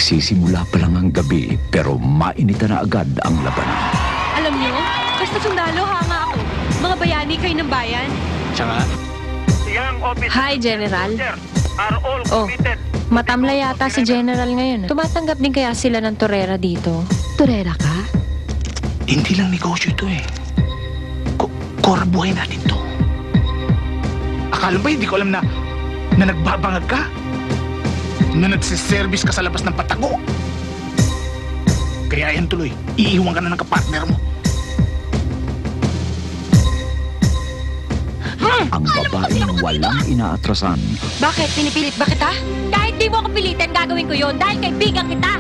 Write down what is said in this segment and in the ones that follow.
Nagsisimula pa lang ang gabi pero mainita na agad ang labanan. Alam niyo, basta sundalo hanga ako. Mga bayani kayo ng bayan. Tsaka, Hi, General. Oh, Matamla yata si General ngayon. Tumatanggap din kaya sila ng torera dito? turera ka? hindi lang negosyo ito eh. Kora buhay natin to. Akala ba hindi ko alam na nagbabangag ka? Na nagsiservice ka sa labas ng patago? Kaya yan tuloy, iiwan ka na ng kapartner mo. Ang babaeng walang inaatrasan. Bakit? Pinipilit ba kita? Kahit di mo ako pilitin, gagawin ko yon dahil kaibigan kita.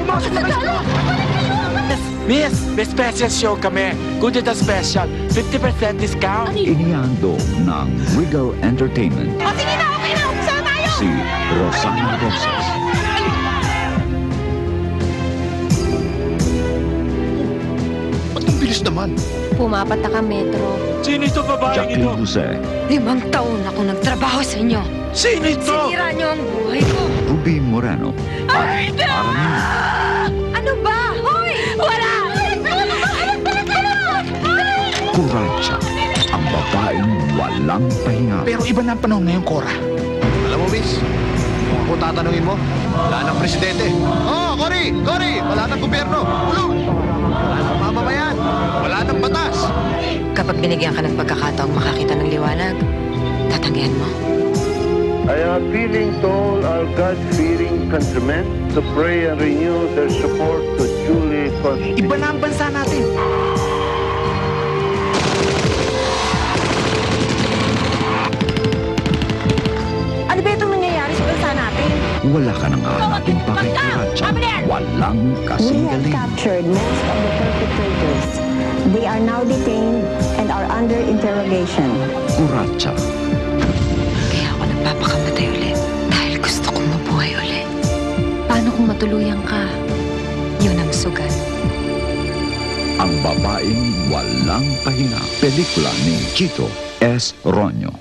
Miss, may special show kami. Good na special. 50% discount. Inihandog ng Regal Entertainment O sige na, okay na. Saan tayo? si Rosana Rosas, Ba't ang bilis naman? Pumapata ka, Metro. Sino ito babaeng ito? Jacqueline Jose, 5 taon ako nagtrabaho sa inyo. Sino ito? Sinira niyo ang buhay ko. Ruby Moreno at Aramina. Ano ba? Hoy! Wala! Kuransya, ang babaeng walang pahinga. Pero iba na ang panahon ngayon, Cora. Alam mo, miss, kung ako tatanungin mo, wala ng presidente. Oh, Cory! Cory! Wala ng gobyerno! Ulong! Wala ng mamamayan! Wala ng batas! Kapag binigyan ka ng pagkakataong makakita ng liwanag, tatanggihan mo. I am appealing to all our God-fearing countrymen to pray and renew their support to duly constituted. Iba na ang bansa natin. Ano ba itong nangyayari sa bansa natin? Wala ka nang hanapin pa kay Kuransya. Walang We have kasinggaling. captured most of the perpetrators. They are now detained and are under interrogation. Kuransya, Kaya ako nagpapakamatay ulit dahil gusto kong mabuhay ulit. Paano kung matuluyan ka? Yun ang sugat. ang babaeng walang pahinga. Pelikula ni Chito S. Ronyo.